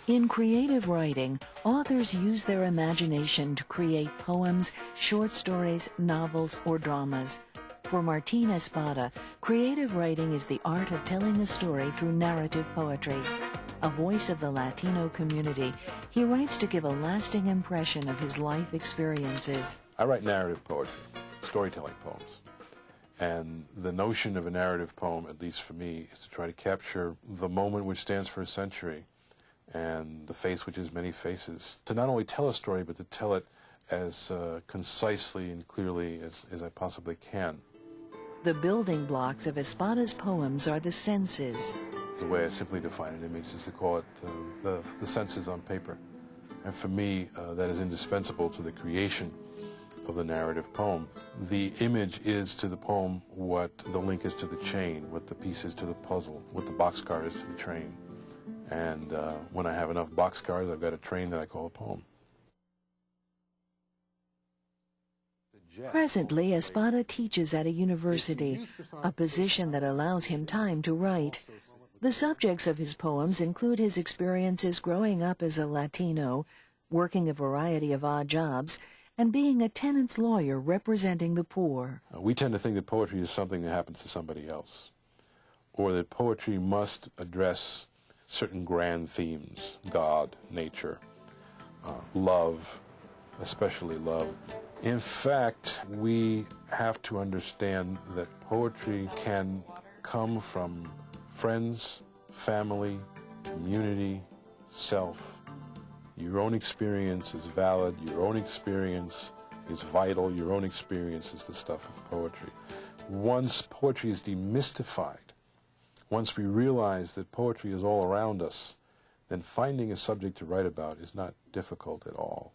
In creative writing, authors use their imagination to create poems, short stories, novels, or dramas. For Martín Espada, creative writing is the art of telling a story through narrative poetry. A voice of the Latino community, he writes to give a lasting impression of his life experiences. I write narrative poetry, storytelling poems. And the notion of a narrative poem, at least for me, is to try to capture the moment which stands for a century and the face which has many faces. To not only tell a story, but to tell it as concisely and clearly as I possibly can. The building blocks of Espada's poems are the senses. The way I simply define an image is to call it the senses on paper. And for me, that is indispensable to the creation of the narrative poem. The image is to the poem what the link is to the chain, what the piece is to the puzzle, what the boxcar is to the train. And when I have enough boxcars, I've got a train that I call a poem. Presently, Espada teaches at a university, a position that allows him time to write. The subjects of his poems include his experiences growing up as a Latino, working a variety of odd jobs, and being a tenants lawyer representing the poor. We tend to think that poetry is something that happens to somebody else, or that poetry must address certain grand themes, God, nature, love, especially love. In fact, we have to understand that poetry can come from friends, family, community, self. Your own experience is valid, your own experience is vital, your own experience is the stuff of poetry. Once poetry is demystified, once we realize that poetry is all around us, then finding a subject to write about is not difficult at all.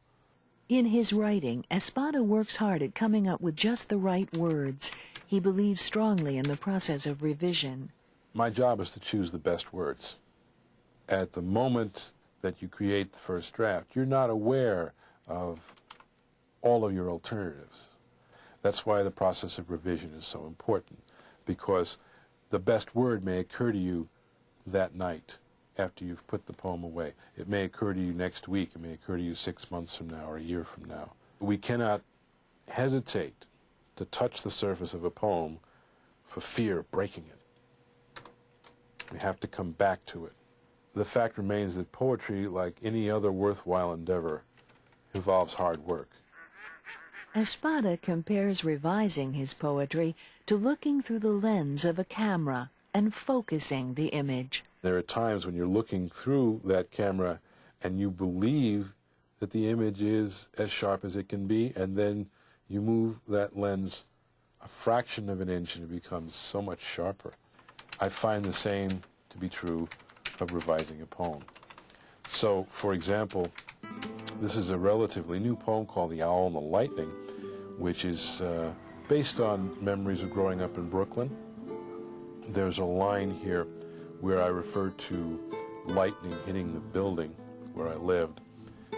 In his writing, Espada works hard at coming up with just the right words. He believes strongly in the process of revision. My job is to choose the best words. At the moment that you create the first draft, you're not aware of all of your alternatives. That's why the process of revision is so important, because the best word may occur to you that night after you've put the poem away. It may occur to you next week, it may occur to you 6 months from now or a year from now. We cannot hesitate to touch the surface of a poem for fear of breaking it. We have to come back to it. The fact remains that poetry, like any other worthwhile endeavor, involves hard work. Espada compares revising his poetry to looking through the lens of a camera and focusing the image. There are times when you're looking through that camera and you believe that the image is as sharp as it can be, and then you move that lens a fraction of an inch and it becomes so much sharper. I find the same to be true of revising a poem. So, for example, this is a relatively new poem called The Owl and the Lightning, which is based on memories of growing up in Brooklyn. There's a line here where I refer to lightning hitting the building where I lived,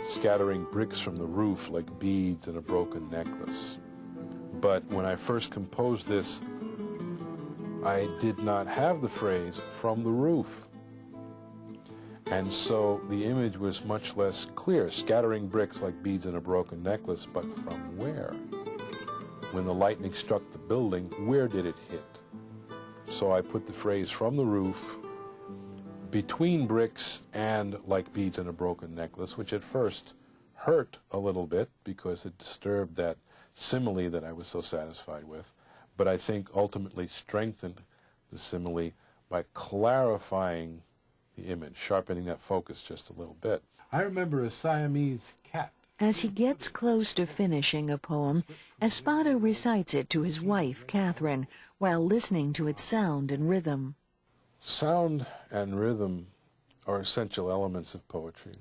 scattering bricks from the roof like beads in a broken necklace. But when I first composed this, I did not have the phrase "from the roof." And so the image was much less clear, scattering bricks like beads in a broken necklace, but from where? When the lightning struck the building, where did it hit? So I put the phrase "from the roof" between bricks and like beads in a broken necklace, which at first hurt a little bit because it disturbed that simile that I was so satisfied with, but I think ultimately strengthened the simile by clarifying the image, sharpening that focus just a little bit. I remember a Siamese cat. As he gets close to finishing a poem, Espada recites it to his wife, Catherine, while listening to its sound and rhythm. Sound and rhythm are essential elements of poetry.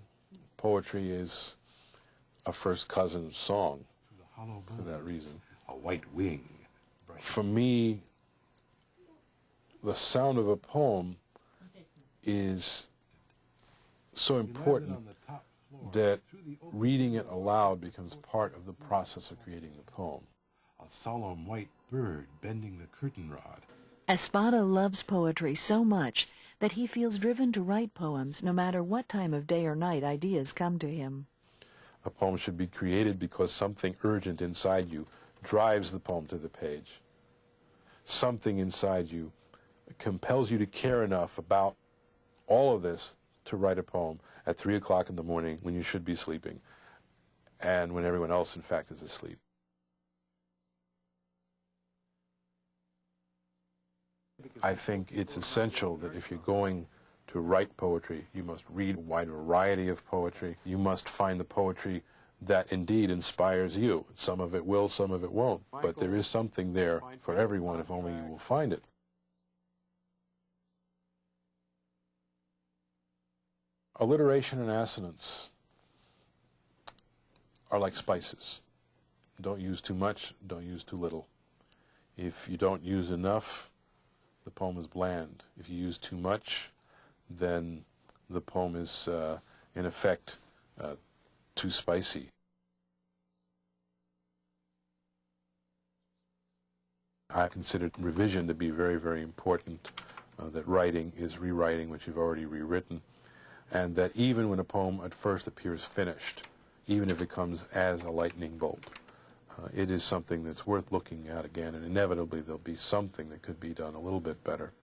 Poetry is a first cousin of song, for that reason. A white wing. For me, the sound of a poem is so important that reading it aloud becomes part of the process of creating the poem. A solemn white bird bending the curtain rod. Espada loves poetry so much that he feels driven to write poems no matter what time of day or night ideas come to him. A poem should be created because something urgent inside you drives the poem to the page. Something inside you compels you to care enough about all of this to write a poem at 3 o'clock in the morning when you should be sleeping and when everyone else, in fact, is asleep. I think it's essential that if you're going to write poetry, you must read a wide variety of poetry. You must find the poetry that indeed inspires you. Some of it will, some of it won't. But there is something there for everyone if only you will find it. Alliteration and assonance are like spices. Don't use too much, don't use too little. If you don't use enough, the poem is bland. If you use too much, then the poem is, in effect, too spicy. I consider revision to be very, very important, that writing is rewriting what you've already rewritten, and that even when a poem at first appears finished, even if it comes as a lightning bolt, it is something that's worth looking at again, and inevitably there'll be something that could be done a little bit better.